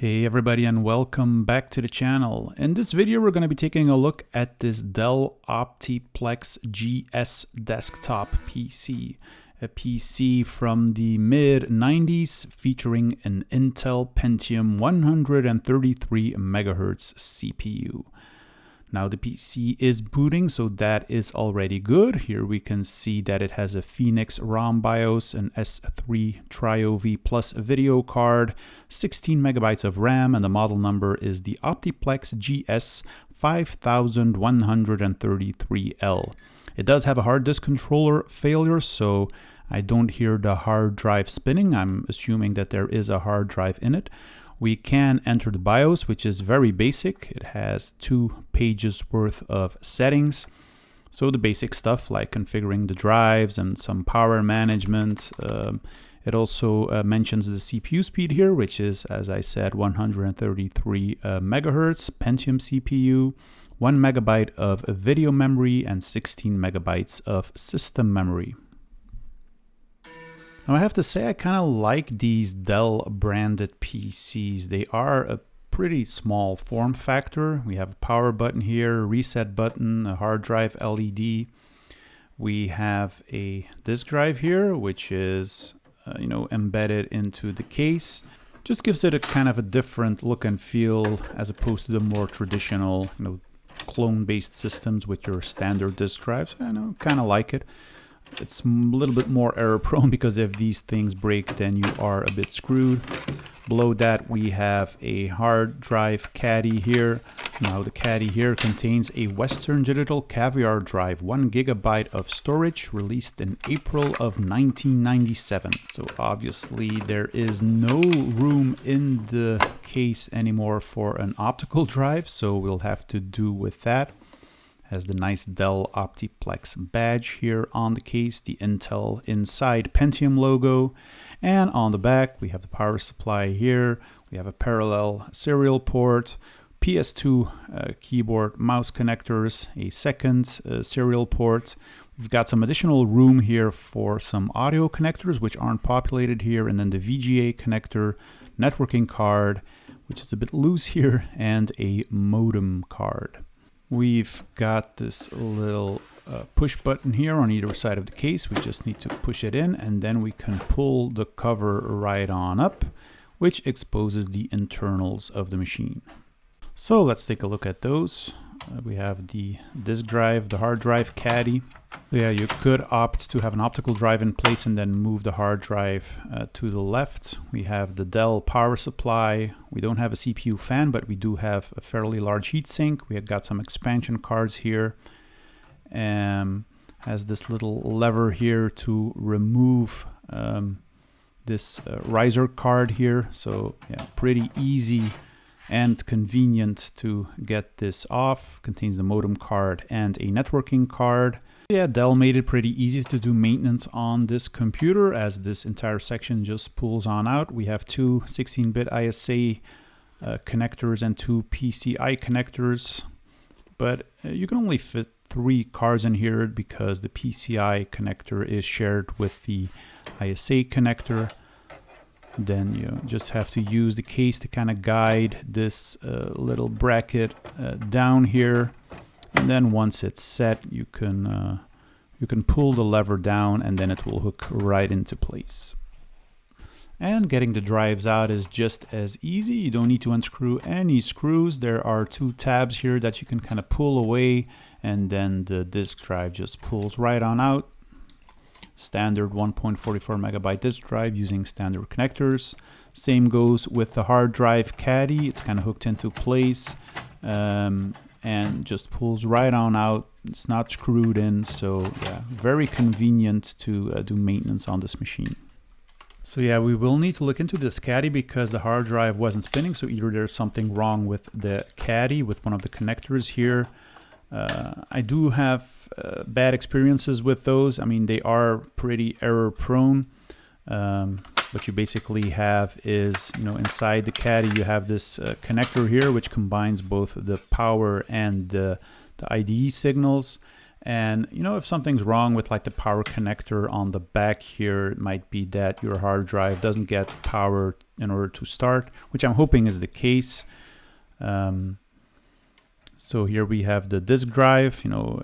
Hey everybody, and welcome back to the channel. In this video we're going to be taking a look at this Dell OptiPlex GS desktop PC. A PC from the mid-90s featuring an Intel Pentium 133MHz CPU. Now the PC is booting, so that is already good. Here we can see that it has a Phoenix ROM BIOS, an S3 Trio V Plus video card, 16 megabytes of RAM, and the model number is the OptiPlex GS 5133L. It does have a hard disk controller failure, so I don't hear the hard drive spinning. I'm assuming that there is a hard drive in it. We can enter the BIOS, which is very basic. It has 2 pages worth of settings. So the basic stuff like configuring the drives and some power management. It also mentions the CPU speed here, which is, as I said, 133 megahertz, Pentium CPU, 1 megabyte of video memory, and 16 megabytes of system memory. Now I have to say I kind of like these Dell branded PCs. They are a pretty small form factor. We have a power button here, reset button, a hard drive LED. We have a disk drive here, which is embedded into the case. Just gives it a kind of a different look and feel as opposed to the more traditional clone-based systems with your standard disk drives. I kind of like it. It's a little bit more error prone because if these things break, then you are a bit screwed. Below that we have a hard drive caddy here. Now the caddy here contains a Western Digital Caviar drive, 1 gigabyte of storage, released in April of 1997. So obviously there is no room in the case anymore for an optical drive, so we'll have to do with that. Has the nice Dell OptiPlex badge here on the case, the Intel Inside Pentium logo, and on the back we have the power supply here. We have a parallel serial port, PS2 keyboard mouse connectors, a second serial port. We've got some additional room here for some audio connectors which aren't populated here, and then the VGA connector, networking card, which is a bit loose here, and a modem card. We've got this little push button here on either side of the case. We just need to push it in, and then we can pull the cover right on up, which exposes the internals of the machine. So let's take a look at those. We have the disk drive, the hard drive caddy. Yeah, you could opt to have an optical drive in place and then move the hard drive to the left. We have the Dell power supply. We don't have a CPU fan, but we do have a fairly large heatsink. We have got some expansion cards here. Has this little lever here to remove this riser card here. So yeah, pretty easy and convenient to get this off. Contains the modem card and a networking card. Yeah, Dell made it pretty easy to do maintenance on this computer, as this entire section just pulls on out. We have 2 16-bit ISA connectors and 2 PCI connectors, but you can only fit 3 cards in here because the PCI connector is shared with the ISA connector. Then you just have to use the case to kind of guide this little bracket down here. And then once it's set, you can pull the lever down and then it will hook right into place. And getting the drives out is just as easy. You don't need to unscrew any screws. There are 2 tabs here that you can kind of pull away, and then the disk drive just pulls right on out. Standard 1.44 megabyte disk drive using standard connectors. Same goes with the hard drive caddy. It's kind of hooked into place. And just pulls right on out. It's not screwed in, so yeah, very convenient to do maintenance on this machine. So yeah, we will need to look into this caddy because the hard drive wasn't spinning, so either there's something wrong with the caddy, with one of the connectors here. I do have bad experiences with those. I mean, they are pretty error prone. What you basically have is, inside the caddy you have this connector here which combines both the power and the IDE signals, And you know, if something's wrong with like the power connector on the back here, it might be that your hard drive doesn't get power in order to start, which I'm hoping is the case. So here we have the disk drive, you know,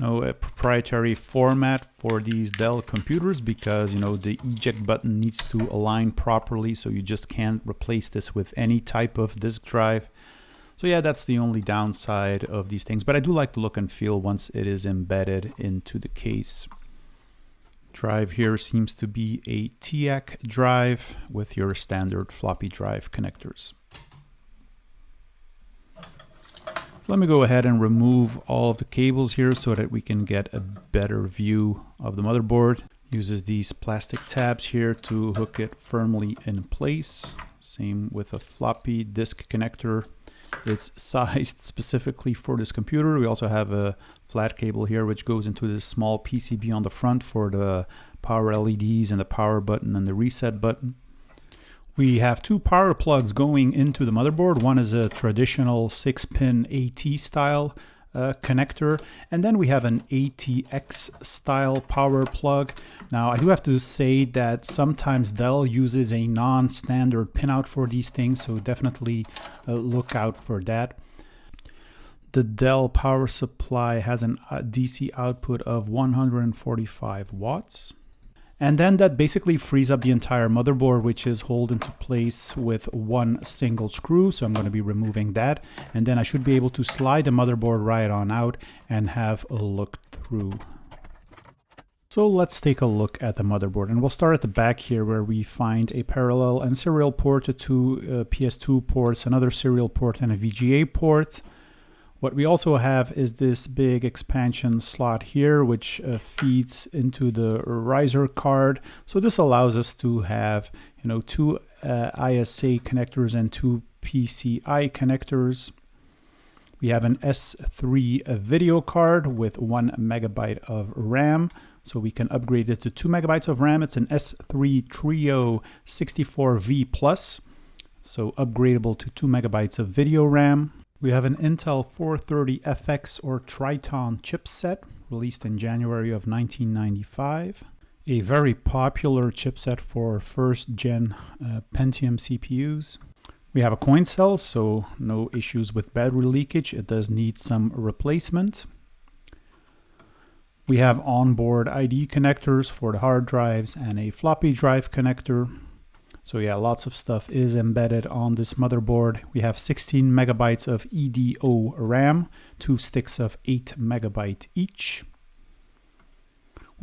a proprietary format for these Dell computers, because you know the eject button needs to align properly, so you just can't replace this with any type of disk drive. So yeah, that's the only downside of these things, but I do like the look and feel once it is embedded into the case. Drive here seems to be a TX drive with your standard floppy drive connectors. Let me go ahead and remove all of the cables here so that we can get a better view of the motherboard. Uses these plastic tabs here to hook it firmly in place. Same with a floppy disk connector. It's sized specifically for this computer. We also have a flat cable here which goes into this small PCB on the front for the power LEDs and the power button and the reset button. We have two power plugs going into the motherboard. One is a traditional 6-pin AT style connector, and then we have an ATX style power plug. Now I do have to say that sometimes Dell uses a non-standard pinout for these things, so definitely look out for that. The Dell power supply has a DC output of 145 watts. And then that basically frees up the entire motherboard, which is held into place with one single screw. So I'm going to be removing that. And then I should be able to slide the motherboard right on out and have a look through. So let's take a look at the motherboard. And we'll start at the back here where we find a parallel and serial port to two PS2 ports, another serial port and a VGA port. What we also have is this big expansion slot here, which feeds into the riser card. So this allows us to have, you know, two ISA connectors and two PCI connectors. We have an S3 video card with 1 megabyte of RAM. So we can upgrade it to 2 megabytes of RAM. It's an S3 Trio 64V Plus. So upgradable to 2 megabytes of video RAM. We have an Intel 430FX or Triton chipset released in January of 1995. A very popular chipset for first-gen Pentium CPUs. We have a coin cell, so no issues with battery leakage. It does need some replacement. We have onboard ID connectors for the hard drives and a floppy drive connector. So yeah, lots of stuff is embedded on this motherboard. We have 16 megabytes of EDO RAM, 2 sticks of 8 megabyte each.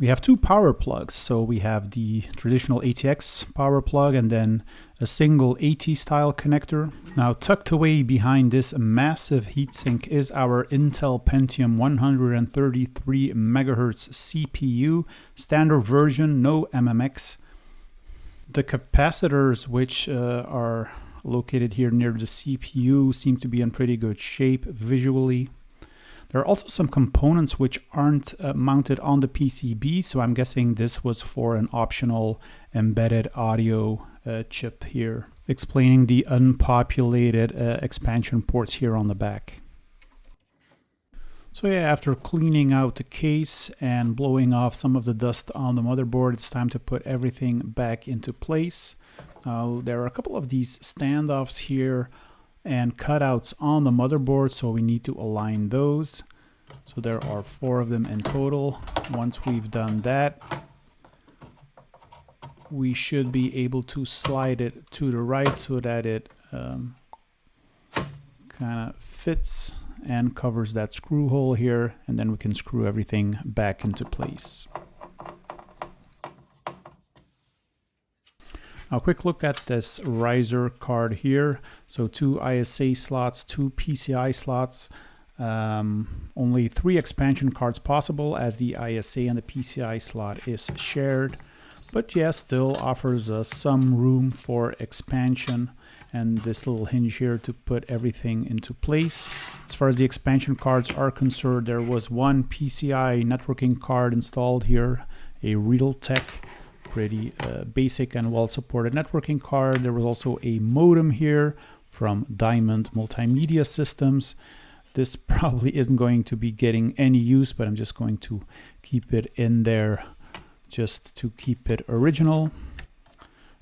We have two power plugs. So we have the traditional ATX power plug and then a single AT style connector. Now tucked away behind this massive heatsink is our Intel Pentium 133MHz CPU, standard version, no MMX. The capacitors, which are located here near the CPU, seem to be in pretty good shape visually. There are also some components which aren't mounted on the PCB, so I'm guessing this was for an optional embedded audio chip here, explaining the unpopulated expansion ports here on the back. So yeah, after cleaning out the case and blowing off some of the dust on the motherboard, it's time to put everything back into place. Now, there are a couple of these standoffs here and cutouts on the motherboard, so we need to align those. So there are 4 of them in total. Once we've done that, we should be able to slide it to the right so that it kind of fits and covers that screw hole here, and then we can screw everything back into place. Now, a quick look at this riser card here. So 2 ISA slots, 2 PCI slots, only 3 expansion cards possible as the ISA and the PCI slot is shared, but yeah, still offers us some room for expansion. And this little hinge here to put everything into place. As far as the expansion cards are concerned, there was one PCI networking card installed here, a Realtek, pretty basic and well-supported networking card. There was also a modem here from Diamond Multimedia Systems. This probably isn't going to be getting any use, but I'm just going to keep it in there just to keep it original.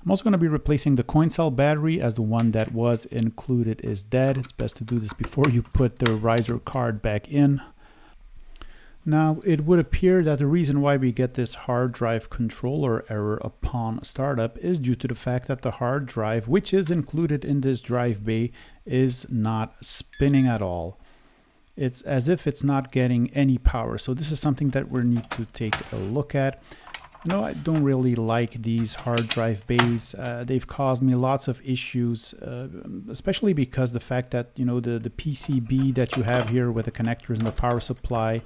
I'm also going to be replacing the coin cell battery, as the one that was included is dead. It's best to do this before you put the riser card back in. Now, it would appear that the reason why we get this hard drive controller error upon startup is due to the fact that the hard drive, which is included in this drive bay, is not spinning at all. It's as if it's not getting any power. So this is something that we need to take a look at. No, I don't really like these hard drive bays. They've caused me lots of issues, especially because the fact that, you know, the PCB that you have here with the connectors and the power supply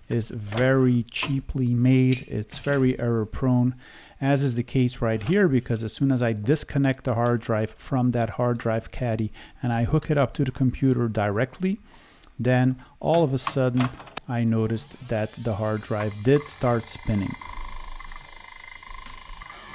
is very cheaply made. It's very error prone, as is the case right here, because as soon as I disconnect the hard drive from that hard drive caddy and I hook it up to the computer directly, then all of a sudden I noticed that the hard drive did start spinning.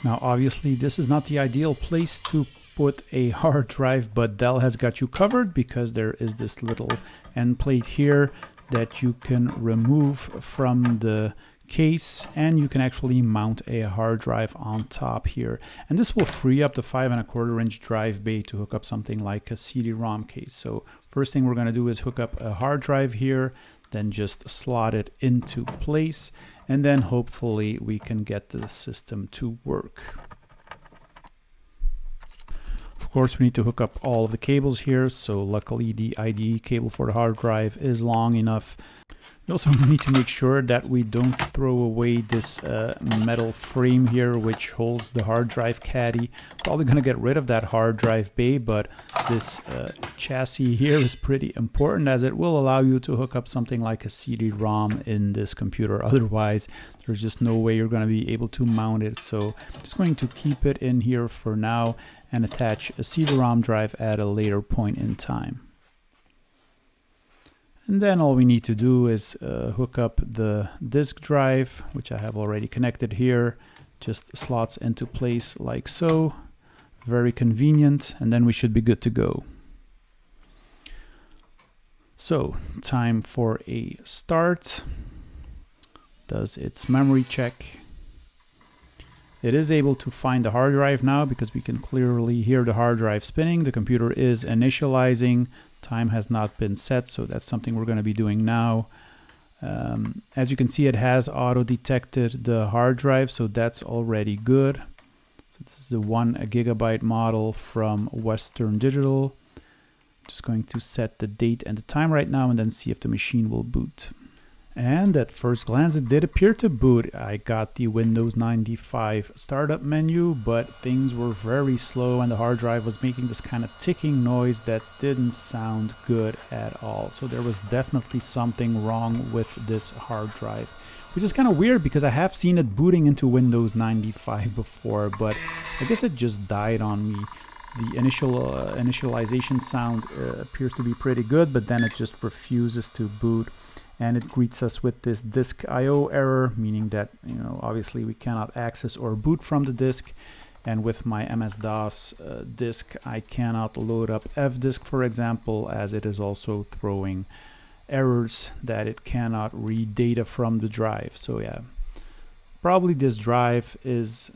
Now, obviously, this is not the ideal place to put a hard drive, but Dell has got you covered because there is this little end plate here that you can remove from the case, and you can actually mount a hard drive on top here. And this will free up the 5¼ drive bay to hook up something like a CD-ROM case. So first thing we're going to do is hook up a hard drive here, then just slot it into place, and then hopefully we can get the system to work. Of course, we need to hook up all of the cables here, so luckily the IDE cable for the hard drive is long enough. We also need to make sure that we don't throw away this metal frame here which holds the hard drive caddy. Probably going to get rid of that hard drive bay, but this chassis here is pretty important, as it will allow you to hook up something like a CD-ROM in this computer. Otherwise, there's just no way you're going to be able to mount it. So I'm just going to keep it in here for now and attach a CD-ROM drive at a later point in time. And then all we need to do is hook up the disk drive, which I have already connected here. Just slots into place like so. Very convenient, and then we should be good to go. So, time for a start. Does its memory check. It is able to find the hard drive now because we can clearly hear the hard drive spinning. The computer is initializing. Time has not been set, so that's something we're going to be doing now. As you can see, it has auto-detected the hard drive, so that's already good. So this is a 1 GB model from Western Digital. Just going to set the date and the time right now and then see if the machine will boot. And at first glance, it did appear to boot. I got the Windows 95 startup menu, but things were very slow and the hard drive was making this kind of ticking noise that didn't sound good at all. So there was definitely something wrong with this hard drive, which is kind of weird because I have seen it booting into Windows 95 before, but I guess it just died on me. The initialization sound appears to be pretty good, but then it just refuses to boot. And it greets us with this disk I/O error, meaning that, you know, obviously we cannot access or boot from the disk. And with my MS-DOS disk, I cannot load up fdisk, for example, as it is also throwing errors that it cannot read data from the drive. So yeah, probably this drive is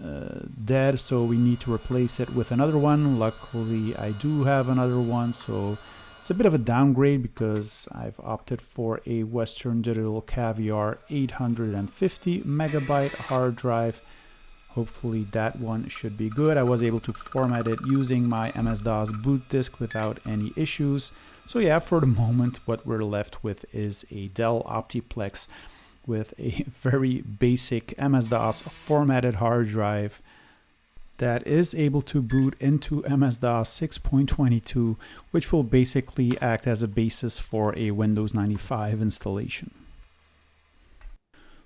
dead, so we need to replace it with another one. Luckily, I do have another one, so it's a bit of a downgrade because I've opted for a Western Digital Caviar 850 megabyte hard drive. Hopefully that one should be good. I was able to format it using my MS-DOS boot disk without any issues. So yeah, for the moment, what we're left with is a Dell OptiPlex with a very basic MS-DOS formatted hard drive that is able to boot into MS-DOS 6.22, which will basically act as a basis for a Windows 95 installation.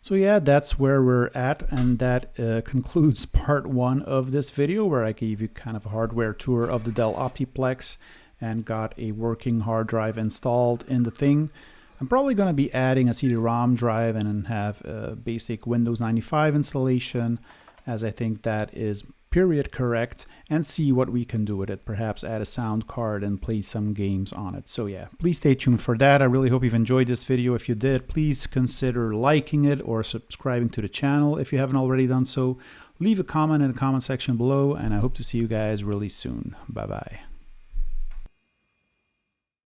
So yeah, that's where we're at, and that concludes part 1 of this video, where I gave you kind of a hardware tour of the Dell OptiPlex and got a working hard drive installed in the thing. I'm probably going to be adding a CD-ROM drive and then have a basic Windows 95 installation, as I think that is period correct, and see what we can do with it. Perhaps add a sound card and play some games on it. So yeah, please stay tuned for that. I really hope you've enjoyed this video. If you did, please consider liking it or subscribing to the channel if you haven't already done so. Leave a comment in the comment section below, and I hope to see you guys really soon. Bye bye.